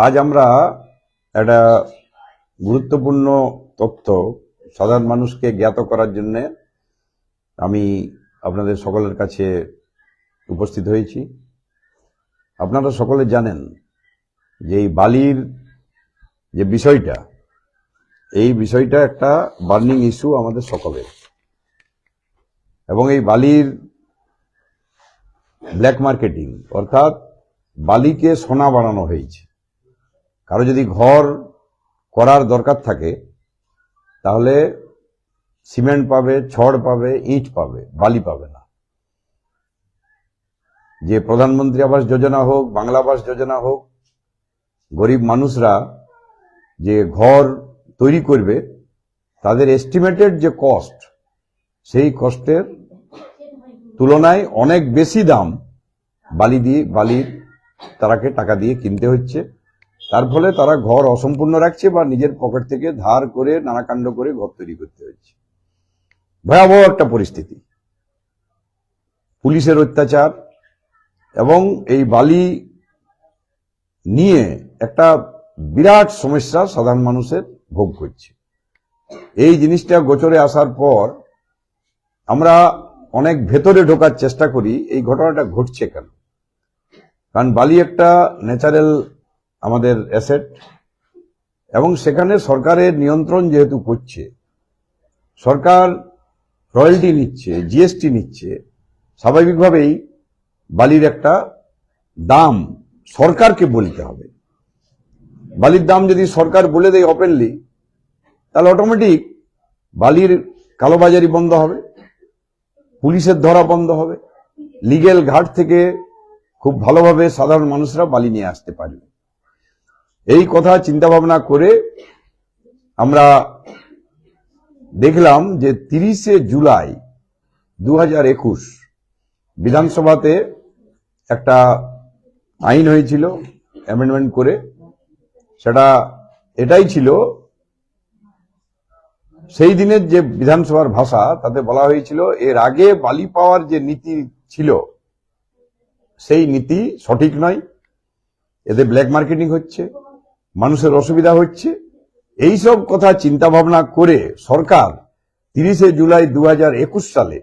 আজ আমরা একটা গুরুত্বপূর্ণ তথ্য সাধারণ মানুষকে জ্ঞাত করার জন্য আমি আপনাদের সকলের কাছে উপস্থিত হয়েছি। আপনারা সকলে জানেন যে এই বালির যে বিষয়টা, এই বিষয়টা একটা বার্নিং ইস্যু আমাদের সকলের, এবং এই বালির ব্ল্যাক মার্কেটিং অর্থাৎ বালিকে সোনা বানানো হয়েছে। কারো যদি ঘর করার দরকার থাকে তাহলে সিমেন্ট পাবে, ছড় পাবে, ইট পাবে, বালি পাবে না। যে প্রধানমন্ত্রী আবাস যোজনা হোক, বাংলা আবাস যোজনা হোক, গরিব মানুষরা যে ঘর তৈরি করবে তাদের এস্টিমেটেড যে কস্ট, সেই কস্টের তুলনায় অনেক বেশি দাম বালির তারাকে টাকা দিয়ে কিনতে হচ্ছে। তার ফলে তারা ঘর অসম্পূর্ণ রাখছে বা নিজের পকেট থেকে ধার করে নানা কাণ্ড করে ঘর তৈরি করতে হচ্ছে। ভয়াবহ একটা পরিস্থিতি, পুলিশের অত্যাচার এবং এই বালি নিয়ে একটা বিরাট সমস্যা সাধারণ মানুষের ভোগ করছে। এই জিনিসটা গোচরে আসার পর আমরা অনেক ভেতরে ঢোকার চেষ্টা করি এই ঘটনাটা ঘটছে কেন। কারণ বালি একটা ন্যাচারাল আমাদের অ্যাসেট, এবং সেখানে সরকারের নিয়ন্ত্রণ যেহেতু করছে, সরকার রয়্যালটি নিচ্ছে, জিএসটি নিচ্ছে, স্বাভাবিকভাবেই বালির একটা দাম সরকারকে বলতে হবে। বালির দাম যদি সরকার বলে দেয় ওপেনলি, তাহলে অটোমেটিক বালির কালোবাজারি বন্ধ হবে, পুলিশের ধরা বন্ধ হবে, লিগেল ঘাট থেকে খুব ভালোভাবে সাধারণ মানুষরা বালি নিয়ে আসতে পারবে। এই কথা চিন্তা ভাবনা করে আমরা দেখলাম যে 30শে জুলাই 2021 বিধানসভাতে একটা আইন হয়েছিল অ্যামেন্ডমেন্ট করে। সেটা এটাই ছিল, সেই দিনের যে বিধানসভার ভাষা, তাতে বলা হয়েছিল এর আগে বালি পাওয়ার যে নীতি ছিল সেই নীতি সঠিক নয়, এতে ব্ল্যাক মার্কেটিং হচ্ছে, মানুষের অসুবিধা হচ্ছে। এইসব কথা চিন্তা ভাবনা করে সরকার 30শে জুলাই 2021 সালে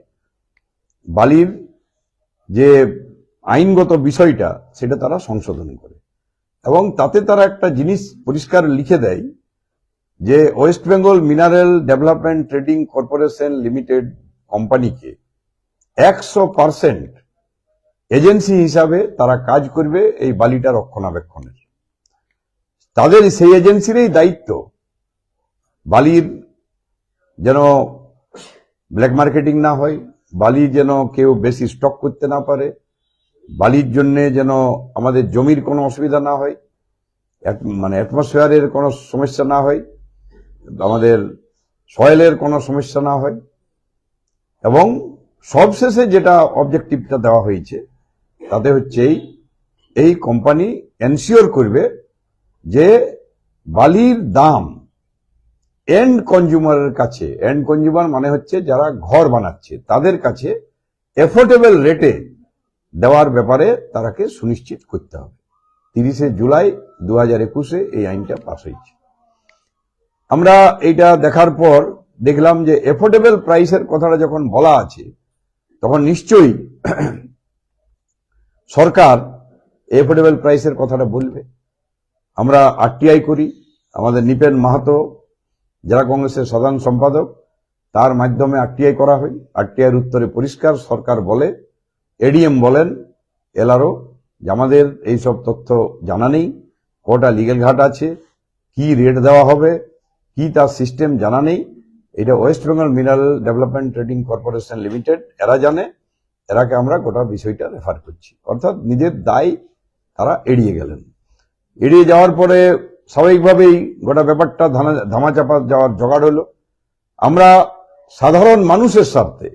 বালির যে আইনগত বিষয়টা সেটা তারা সংশোধন করে, এবং তাতে তারা একটা জিনিস পরিষ্কার লিখে দেয় যে West Bengal mineral development trading corporation limited কোম্পানিকে 100% এজেন্সি হিসাবে তারা কাজ করবে এই বালিটা রক্ষণাবেক্ষণের। তাদের সেই এজেন্সিরই দায়িত্ব বালির যেন ব্ল্যাক মার্কেটিং না হয়, বালি যেন কেউ বেশি স্টক করতে না পারে, বালির জন্য যেন আমাদের জমির কোনো অসুবিধা না হয়, মানে অ্যাটমসফিয়ারের কোনো সমস্যা না হয়, আমাদের সয়েলের কোনো সমস্যা না হয়, এবং সবশেষে যেটা অবজেক্টিভটা দেওয়া হয়েছে তাতে হচ্ছে এই কোম্পানি এনশিওর করবে যে বালির দাম এন্ড কনজিউমারের কাছে, এন্ড কনজিউমার মানে হচ্ছে যারা ঘর বানাচ্ছে, তাদের কাছে এফোর্ডেবল রেটে দেওয়ার ব্যাপারে তারাকে সুনিশ্চিত করতে হবে। 30শে জুলাই 2021 এই আইনটা পাস হয়েছে। আমরা এইটা দেখার পর দেখলাম যে এফোর্ডেবল প্রাইসের কথাটা যখন বলা আছে, তখন নিশ্চয়ই সরকার এফোর্ডেবল প্রাইসের কথাটা বলবে। আমরা আরটিআই করি, আমাদের নিপেন মাহাতো জেলা কংগ্রেসের সাধারণ সম্পাদক, তার মাধ্যমে আরটিআই করা হয়। আরটিআইয়ের উত্তরে পরিষ্কার সরকার বলে, এডিএম বলেন, এলআরও, যে আমাদের এইসব তথ্য জানা নেই, কটা লিগেল ঘাট আছে, কি রেট দেওয়া হবে, কি তার সিস্টেম জানা নেই। এটা West Bengal mineral development trading corporation limited, এরা জানে, এরাকে আমরা গোটা বিষয়টা রেফার করছি। অর্থাৎ নিজের দায় তারা এড়িয়ে গেলেন। এড়িয়ে যাওয়ার পরে স্বাভাবিকভাবেই গোটা ব্যাপারটা ধামাচাপা যাওয়ার জোগাড় হলো। আমরা সাধারণ মানুষের স্বার্থে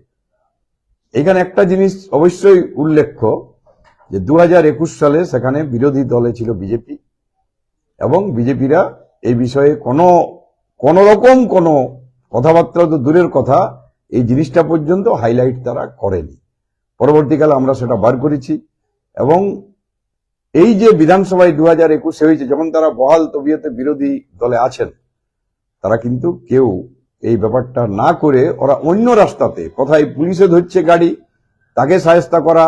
এখানে একটা জিনিস অবশ্যই উল্লেখ্য, যে 2021 সালে সেখানে বিরোধী দলে ছিল বিজেপি, এবং বিজেপিরা এই বিষয়ে কোনো রকম কোনো কথাবার্তা তো দূরের কথা, এই জিনিসটা পর্যন্ত হাইলাইট তারা করেনি। পরবর্তীকালে আমরা সেটা বার করেছি, এবং এই যে বিধানসভায় 2021 হয়েছে, যখন তারা বহাল তবিয়তে বিরোধী দলে আছেন, তারা কিন্তু কেউ এই ব্যাপারটা না করে ওরা অন্য রাস্তাতে, কোথায় পুলিশে ধরছে গাড়ি, তাকে সাহেস্তা করা,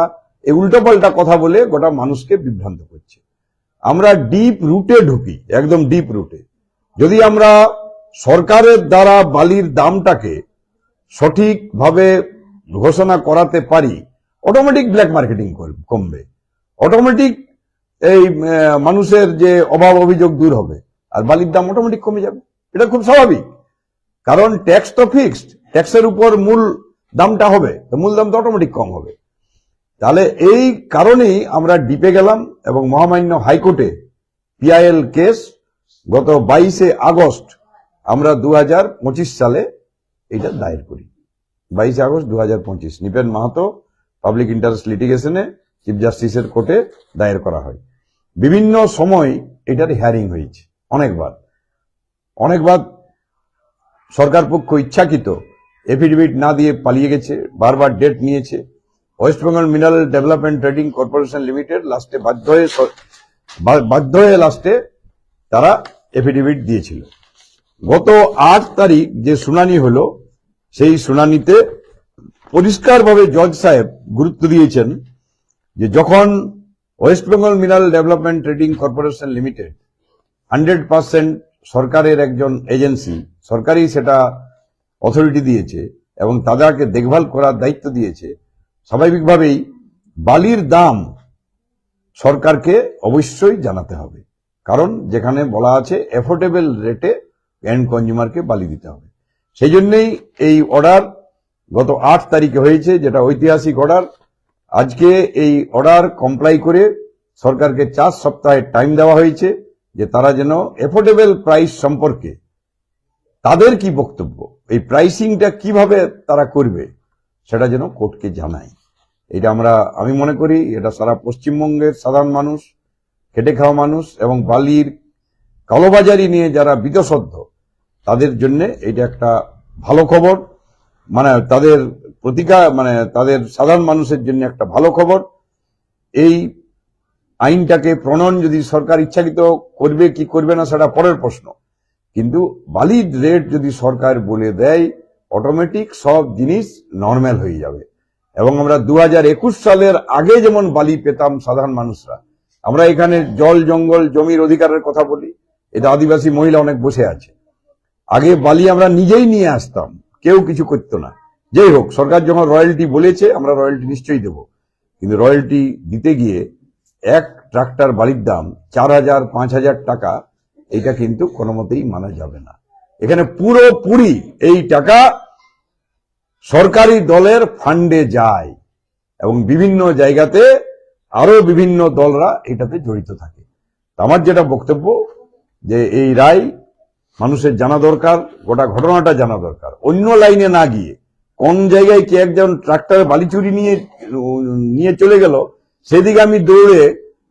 এই উল্টোপাল্টা কথা বলে গোটা মানুষকে বিভ্রান্ত করছে। আমরা ডিপ রুটে ঢুকি, একদম ডিপ রুটে। যদি আমরা সরকারের দ্বারা বালির দামটাকে সঠিকভাবে ঘোষণা করাতে পারি, অটোমেটিক ব্ল্যাক মার্কেটিং কমবে, অটোমেটিক এই মানুষের যে অভাব অভিযোগ দূর হবে, আর বালির দাম অটোমেটিক কমে যাবে। এটা খুব স্বাভাবিক, কারণ ট্যাক্স তো ফিক্সড, ট্যাক্সের উপর মূল দামটা হবে, তো মূল দাম তো অটোমেটিক কম হবে। তাহলে এই কারণেই আমরা ডিপে গেলাম এবং মহামান্য হাইকোর্টে পিআইএল কেস গত 22 আগস্ট আমরা 2025 সালে এটা দায়ের করি। 22 August 2025 Nipen Mahato public interest লিটিগেশনে চিফ জাস্টিসের কোর্টে দায়ের করা হয়। বিভিন্ন সময় এটার হিয়ারিং হয়েছে, অনেকবার সরকার পক্ষ ইচ্ছাকৃত এফিডেভিট না দিয়ে পালিয়ে গেছে, বারবার ডেট নিয়েছে। West Bengal mineral development trading corporation limited লাস্টে বাধ্য হয়ে লাস্টে তারা এফিডেভিট দিয়েছিল। গত 8 তারিখ যে শুনানি হলো, সেই শুনানিতে পরিষ্কারভাবে জজ সাহেব গুরুত্ব দিয়েছেন যে যখন West Bengal mineral development trading corporation limited 100% সরকারের একজন এজেন্সি, সরকারই সেটা অথরিটি দিয়েছে এবং তাদেরকে দেখভাল করার দায়িত্ব দিয়েছে, স্বাভাবিকভাবেই বালির দাম সরকারকে অবশ্যই জানাতে হবে। কারণ যেখানে বলা আছে এফোর্ডেবল রেটে এন্ড কনজিউমারকে বালি দিতে হবে। সেই জন্যই এই অর্ডার গত 8 তারিখে হয়েছে, যেটা ঐতিহাসিক অর্ডার। আজকে এই অর্ডার কমপ্লাই করে সরকারকে 4 সপ্তাহের টাইম দেওয়া হয়েছে যে তারা যেন এফোর্ডেবল প্রাইস সম্পর্কে তাদের কি বক্তব্য, এই প্রাইসিংটা কিভাবে তারা করবে, সেটা যেন কোর্টকে জানায়। এটা আমি মনে করি এটা সারা পশ্চিমবঙ্গের সাধারণ মানুষ, খেটে খাওয়া মানুষ এবং বালির কালোবাজারি নিয়ে যারা বিতসদ্ধ, তাদের জন্য এটা একটা ভালো খবর। তাদের তাদের সাধারণ মানুষের জন্য একটা ভালো খবর। এই আইনটাকে প্রণয়ন যদি সরকার ইচ্ছাকৃত করবে কি করবে না সেটা পরের প্রশ্ন, কিন্তু বালির রেট যদি সরকার বলে দেয়, অটোমেটিক সব জিনিস নর্মাল হয়ে যাবে। এবং আমরা 2021 সালের আগে যেমন বালি পেতাম সাধারণ মানুষরা, আমরা এখানে জল জঙ্গল জমির অধিকারের কথা বলি, এটা আদিবাসী মহিলা অনেক বসে আছে, আগে বালি আমরা নিজেই নিয়ে আসতাম, কেউ কিছু করতো না। যাই হোক, সরকার যখন রয়্যালটি বলেছে, আমরা রয়্যালটি নিশ্চয়ই দেব, কিন্তু রয়্যালটি দিতে গিয়ে এক ট্রাক্টর বালির দাম 4,000-5,000 টাকা, এটা কিন্তু কোনো মতেই মানা যাবে না। এখানে পুরোপুরি এই টাকা সরকারি দলের ফান্ডে যায় এবং বিভিন্ন জায়গাতে আরো বিভিন্ন দলরা এটাতে জড়িত থাকে। আমার যেটা বক্তব্য যে এই রায় মানুষের জানা দরকার, গোটা ঘটনাটা জানা দরকার, অন্য লাইনে না গিয়ে কোন জায়গায় কে একজন ট্রাক্টরে বালি চুরি নিয়ে চলে গেল, সেদিকে আমি দৌড়ে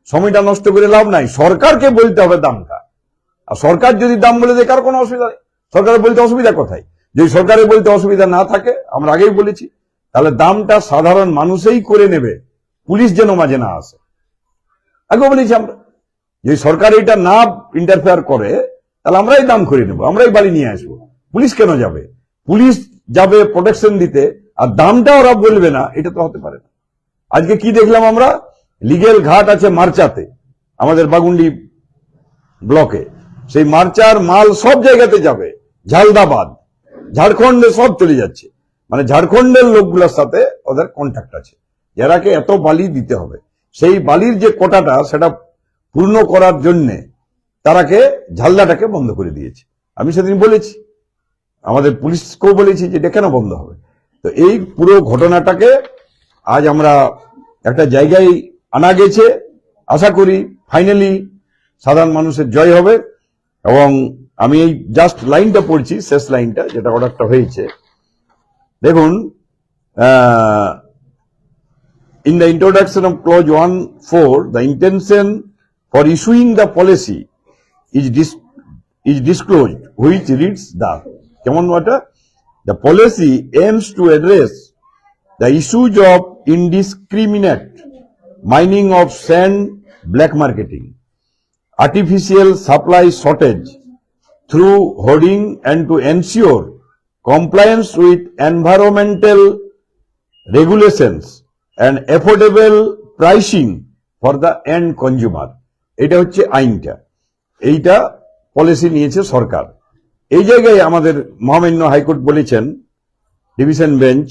সময়টা নষ্ট করে লাভ নাই। সরকারকে বলতে হবে দামটা, আর সরকার যদি দাম বলে দেয় কার কোনো অসুবিধা নেই, সরকারের বলতে অসুবিধা কোথায়? যদি সরকারের বলতে অসুবিধা না থাকে, আমরা আগেই বলেছি, তাহলে দামটা সাধারণ মানুষই করে নেবে, পুলিশ যেন মাঝে না আসে। আগেও বলেছি আমরা, যদি সরকার এটা না ইন্টারফেয়ার করে তাহলে আমরাই দাম করে নেবো, আমরাই বালি নিয়ে আসবো, পুলিশ কেন যাবে? পুলিশ যাবে প্রোটেকশন দিতে, আর দামটা ওরা বলবে না, এটা তো হতে পারে না। আজকে কি দেখলাম আমরা, লিগেল ঘাট আছে মার্চাতে, আমাদের বাগুন্ডি ব্লকে, সেই মার্চার মাল সব জায়গাতে যাবে, ঝালদাবাদ, ঝাড়খণ্ডে সব চলে যাচ্ছে। ঝাড়খণ্ডের লোকগুলোর সাথে ওদের কন্ট্যাক্ট আছে, যারাকে এত বালি দিতে হবে। সেই বালির যে কোটাটা, সেটা পূর্ণ করার জন্য তারাকে ঝালদাটাকে বন্ধ করে দিয়েছে। আমি সেদিন বলেছি, আমাদের পুলিশকেও বলেছি যে এটা কেন বন্ধ হবে। তো এই পুরো ঘটনাটাকে আজ আমরা একটা জায়গায় আনা গেছে, আশা করি ফাইনালি সাধারণ মানুষের জয় হবে। এবং আমি এই জাস্ট লাইনটা পড়ছি, শেষ লাইনটা, যেটা অর্ডারটা হয়েছে। দেখুন, in the introduction of clause 1(4), the intention for issuing the policy is disclosed, which reads the policy aims to address the issues of indiscriminate mining of sand, black marketing, artificial supply shortage through hoarding, and to ensure compliance with environmental regulations and affordable pricing for the end consumer. এটা হচ্ছে আইনটা, এইটা policy নিয়েছে সরকার। এই জায়গায় আমাদের মহামান্য high court বলেছেন, division bench,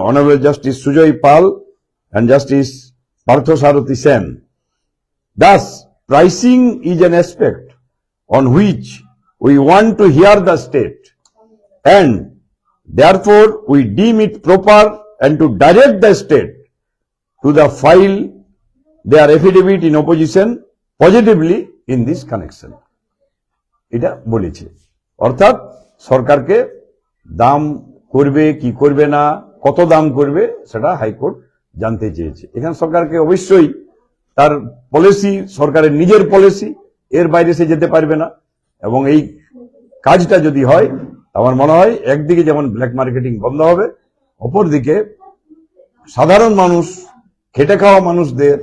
honourable justice Sujay Pal and Justice Parthasarathi Sen. Thus, pricing is an aspect on which we want to hear the state, and therefore we deem it proper and to direct the state to the file their affidavit in opposition positively in this connection. এটা বলেছে, অর্থাৎ সরকারকে দাম করবে কি করবে না, কত দাম করবে সেটা হাইকোর্ট জানতে চেয়েছে। এখানে সরকারকে অবশ্যই তার পলিসি, সরকারের নিজের পলিসি, এর বাইরে সে যেতে পারবে না। এবং এই কাজটা যদি হয়, আমার মনে হয় একদিকে যেমন ব্ল্যাক মার্কেটিং বন্ধ হবে, অপরদিকে সাধারণ মানুষ, খেটে খাওয়া মানুষদের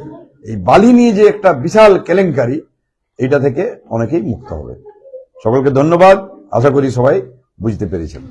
এই বালি নিয়ে যে একটা বিশাল কেলেঙ্কারি, এটা থেকে অনেকেই মুক্ত হবে। সকলকে ধন্যবাদ, আশা করি সবাই বুঝতে পেরেছেন।